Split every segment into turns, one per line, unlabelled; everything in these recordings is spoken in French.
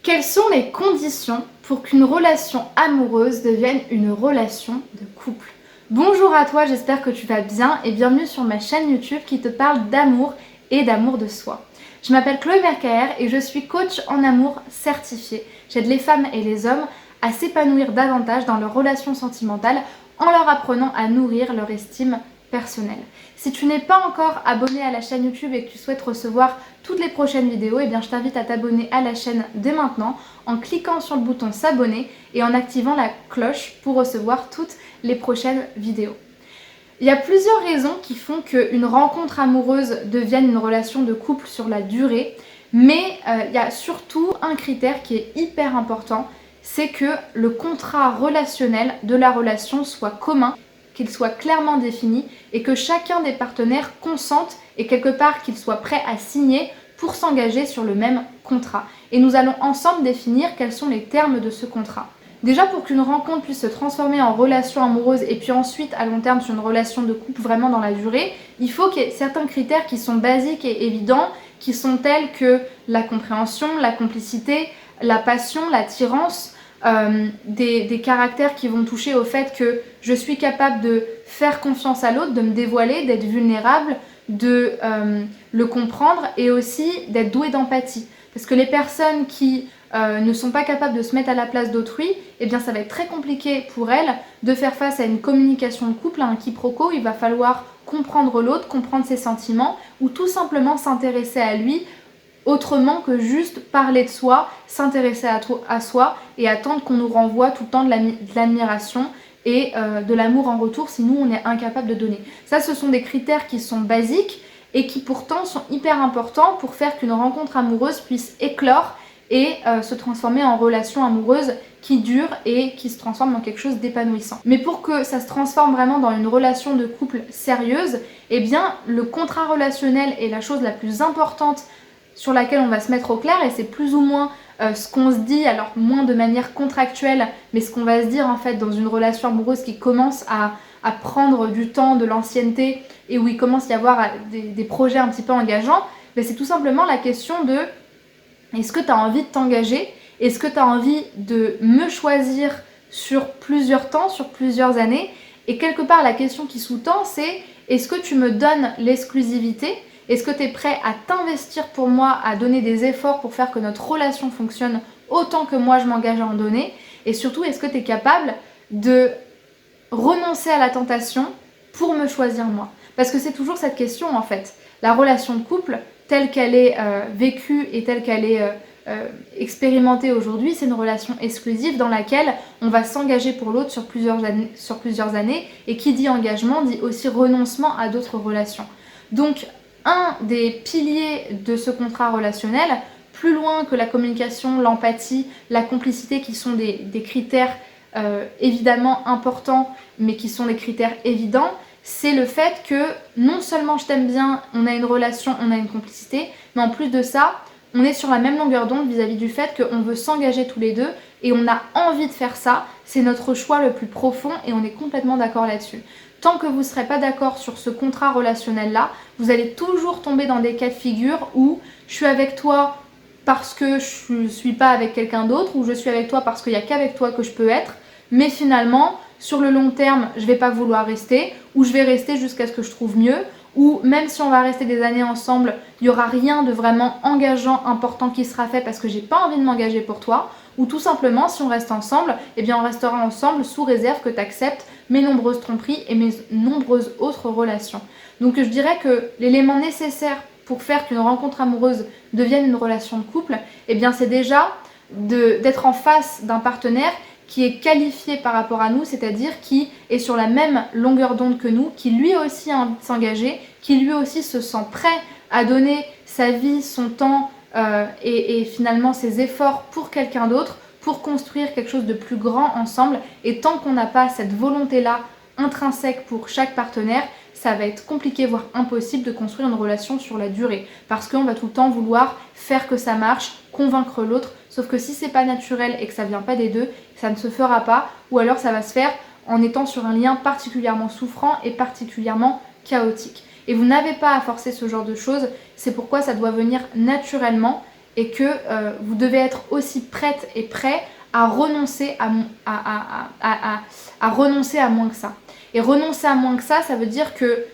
Quelles sont les conditions pour qu'une relation amoureuse devienne une relation de couple? Bonjour à toi, j'espère que tu vas bien et bienvenue sur ma chaîne YouTube qui te parle d'amour et d'amour de soi. Je m'appelle Chloé Mercaer et je suis coach en amour certifiée. J'aide les femmes et les hommes à s'épanouir davantage dans leurs relations sentimentales en leur apprenant à nourrir leur estime personnelle. Si tu n'es pas encore abonné à la chaîne YouTube et que tu souhaites recevoir toutes les prochaines vidéos, eh bien je t'invite à t'abonner à la chaîne dès maintenant en cliquant sur le bouton s'abonner et en activant la cloche pour recevoir toutes les prochaines vidéos. Il y a plusieurs raisons qui font qu'une rencontre amoureuse devienne une relation de couple sur la durée, mais il y a surtout un critère qui est hyper important, c'est que le contrat relationnel de la relation soit commun, qu'il soit clairement défini et que chacun des partenaires consente et quelque part qu'il soit prêt à signer pour s'engager sur le même contrat. Et nous allons ensemble définir quels sont les termes de ce contrat. Déjà, pour qu'une rencontre puisse se transformer en relation amoureuse et puis ensuite à long terme sur une relation de couple vraiment dans la durée, il faut qu'il y ait certains critères qui sont basiques et évidents, qui sont tels que la compréhension, la complicité, la passion, l'attirance, des caractères qui vont toucher au fait que je suis capable de faire confiance à l'autre, de me dévoiler, d'être vulnérable, de le comprendre et aussi d'être douée d'empathie. Parce que les personnes qui ne sont pas capables de se mettre à la place d'autrui, eh bien ça va être très compliqué pour elles de faire face à une communication de couple, à un quiproquo. Il va falloir comprendre l'autre, comprendre ses sentiments ou tout simplement s'intéresser à lui autrement que juste parler de soi, s'intéresser à soi et attendre qu'on nous renvoie tout le temps de l'admiration et de l'amour en retour si nous on est incapable de donner. Ça, ce sont des critères qui sont basiques et qui pourtant sont hyper importants pour faire qu'une rencontre amoureuse puisse éclore et se transformer en relation amoureuse qui dure et qui se transforme en quelque chose d'épanouissant. Mais pour que ça se transforme vraiment dans une relation de couple sérieuse, eh bien le contrat relationnel est la chose la plus importante sur laquelle on va se mettre au clair et c'est plus ou moins ce qu'on se dit, alors moins de manière contractuelle, mais ce qu'on va se dire en fait dans une relation amoureuse qui commence à prendre du temps, de l'ancienneté et où il commence à y avoir des projets un petit peu engageants, ben c'est tout simplement la question de est-ce que tu as envie de t'engager? Est-ce que tu as envie de me choisir sur plusieurs temps, sur plusieurs années? Et quelque part la question qui sous-tend c'est est-ce que tu me donnes l'exclusivité? Est-ce que tu es prêt à t'investir pour moi, à donner des efforts pour faire que notre relation fonctionne autant que moi je m'engage à en donner? Et surtout, est-ce que tu es capable de renoncer à la tentation pour me choisir moi? Parce que c'est toujours cette question en fait. La relation de couple, telle qu'elle est vécue et telle qu'elle est expérimentée aujourd'hui, c'est une relation exclusive dans laquelle on va s'engager pour l'autre sur plusieurs années. Et qui dit engagement dit aussi renoncement à d'autres relations. Donc, un des piliers de ce contrat relationnel, plus loin que la communication, l'empathie, la complicité qui sont des critères évidemment importants mais qui sont des critères évidents, c'est le fait que non seulement je t'aime bien, on a une relation, on a une complicité, mais en plus de ça, on est sur la même longueur d'onde vis-à-vis du fait qu'on veut s'engager tous les deux et on a envie de faire ça, c'est notre choix le plus profond et on est complètement d'accord là-dessus. Tant que vous ne serez pas d'accord sur ce contrat relationnel-là, vous allez toujours tomber dans des cas de figure où je suis avec toi parce que je ne suis pas avec quelqu'un d'autre, ou je suis avec toi parce qu'il n'y a qu'avec toi que je peux être, mais finalement, sur le long terme, je ne vais pas vouloir rester, ou je vais rester jusqu'à ce que je trouve mieux, ou même si on va rester des années ensemble, il n'y aura rien de vraiment engageant, important qui sera fait parce que j'ai pas envie de m'engager pour toi, ou tout simplement, si on reste ensemble, eh bien on restera ensemble sous réserve que tu acceptes mes nombreuses tromperies et mes nombreuses autres relations. Donc je dirais que l'élément nécessaire pour faire qu'une rencontre amoureuse devienne une relation de couple, eh bien c'est déjà d'être en face d'un partenaire qui est qualifié par rapport à nous, c'est-à-dire qui est sur la même longueur d'onde que nous, qui lui aussi a envie de s'engager, qui lui aussi se sent prêt à donner sa vie, son temps et finalement ses efforts pour quelqu'un d'autre, pour construire quelque chose de plus grand ensemble. Et tant qu'on n'a pas cette volonté-là intrinsèque pour chaque partenaire, ça va être compliqué, voire impossible de construire une relation sur la durée. Parce qu'on va tout le temps vouloir faire que ça marche, convaincre l'autre. Sauf que si c'est pas naturel et que ça vient pas des deux, ça ne se fera pas. Ou alors ça va se faire en étant sur un lien particulièrement souffrant et particulièrement chaotique. Et vous n'avez pas à forcer ce genre de choses. C'est pourquoi ça doit venir naturellement. et que vous devez être aussi prête et prêt à renoncer à renoncer à moins que ça. Et renoncer à moins que ça veut dire que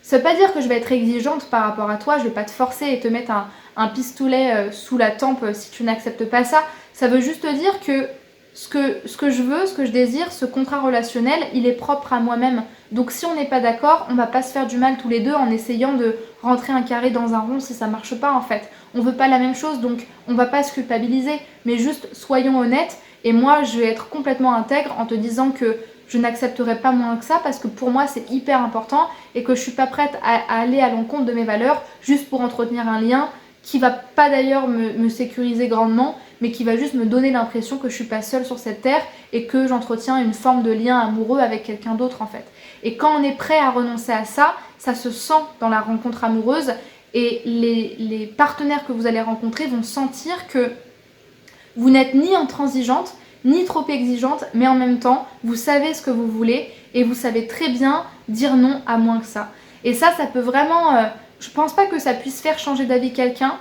ça veut pas dire que je vais être exigeante par rapport à toi, je vais pas te forcer et te mettre un pistolet sous la tempe si tu n'acceptes pas ça. Ça veut juste dire que ce que je veux, ce que je désire, ce contrat relationnel, il est propre à moi-même. Donc si on n'est pas d'accord, on va pas se faire du mal tous les deux en essayant de rentrer un carré dans un rond si ça marche pas en fait. On veut pas la même chose, donc on va pas se culpabiliser, mais juste soyons honnêtes. Et moi, je vais être complètement intègre en te disant que je n'accepterai pas moins que ça parce que pour moi c'est hyper important et que je suis pas prête à aller à l'encontre de mes valeurs juste pour entretenir un lien qui va pas d'ailleurs me sécuriser grandement, mais qui va juste me donner l'impression que je suis pas seule sur cette terre et que j'entretiens une forme de lien amoureux avec quelqu'un d'autre en fait. Et quand on est prêt à renoncer à ça, ça se sent dans la rencontre amoureuse et les partenaires que vous allez rencontrer vont sentir que vous n'êtes ni intransigeante, ni trop exigeante, mais en même temps, vous savez ce que vous voulez et vous savez très bien dire non à moins que ça. Et ça peut vraiment... je pense pas que ça puisse faire changer d'avis quelqu'un,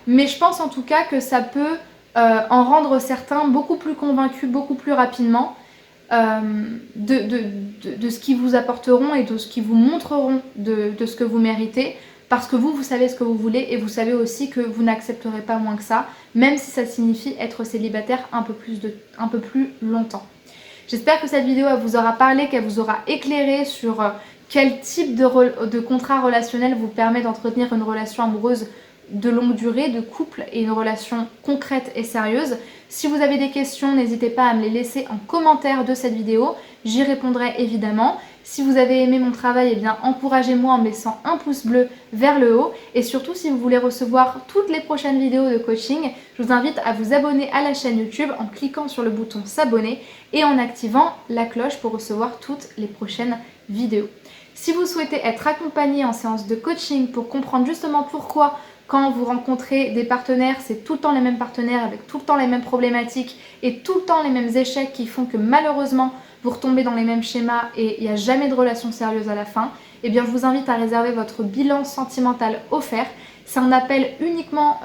mais je pense en tout cas que ça peut en rendre certains beaucoup plus convaincus, beaucoup plus rapidement de ce qu'ils vous apporteront et de ce qu'ils vous montreront de ce que vous méritez. Parce que vous savez ce que vous voulez et vous savez aussi que vous n'accepterez pas moins que ça, même si ça signifie être célibataire un peu plus longtemps. J'espère que cette vidéo elle vous aura parlé, qu'elle vous aura éclairé sur quel type de contrat relationnel vous permet d'entretenir une relation amoureuse de longue durée, de couple et une relation concrète et sérieuse. Si vous avez des questions, n'hésitez pas à me les laisser en commentaire de cette vidéo, j'y répondrai évidemment. Si vous avez aimé mon travail, eh bien encouragez-moi en me laissant un pouce bleu vers le haut. Et surtout, si vous voulez recevoir toutes les prochaines vidéos de coaching, je vous invite à vous abonner à la chaîne YouTube en cliquant sur le bouton s'abonner et en activant la cloche pour recevoir toutes les prochaines vidéos. Si vous souhaitez être accompagné en séance de coaching pour comprendre justement pourquoi quand vous rencontrez des partenaires, c'est tout le temps les mêmes partenaires avec tout le temps les mêmes problématiques et tout le temps les mêmes échecs qui font que malheureusement vous retombez dans les mêmes schémas et il n'y a jamais de relation sérieuse à la fin, eh bien je vous invite à réserver votre bilan sentimental offert. C'est un appel uniquement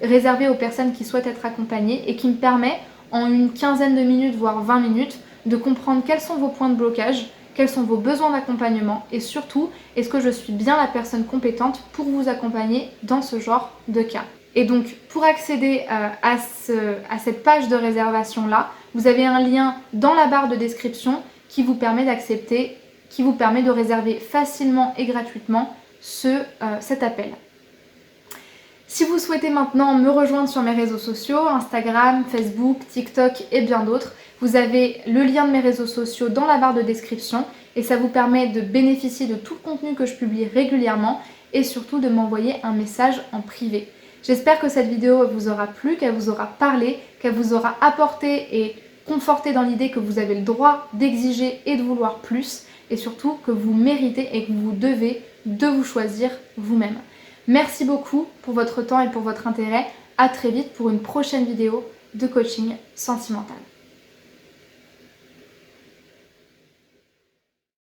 réservé aux personnes qui souhaitent être accompagnées et qui me permet en une quinzaine de minutes voire 20 minutes de comprendre quels sont vos points de blocage, quels sont vos besoins d'accompagnement et surtout, est-ce que je suis bien la personne compétente pour vous accompagner dans ce genre de cas. Et donc, pour accéder à cette page de réservation-là, vous avez un lien dans la barre de description qui vous permet de réserver facilement et gratuitement cet appel. Si vous souhaitez maintenant me rejoindre sur mes réseaux sociaux, Instagram, Facebook, TikTok et bien d'autres, vous avez le lien de mes réseaux sociaux dans la barre de description et ça vous permet de bénéficier de tout le contenu que je publie régulièrement et surtout de m'envoyer un message en privé. J'espère que cette vidéo vous aura plu, qu'elle vous aura parlé, qu'elle vous aura apporté et conforté dans l'idée que vous avez le droit d'exiger et de vouloir plus et surtout que vous méritez et que vous devez de vous choisir vous-même. Merci beaucoup pour votre temps et pour votre intérêt. À très vite pour une prochaine vidéo de coaching sentimental.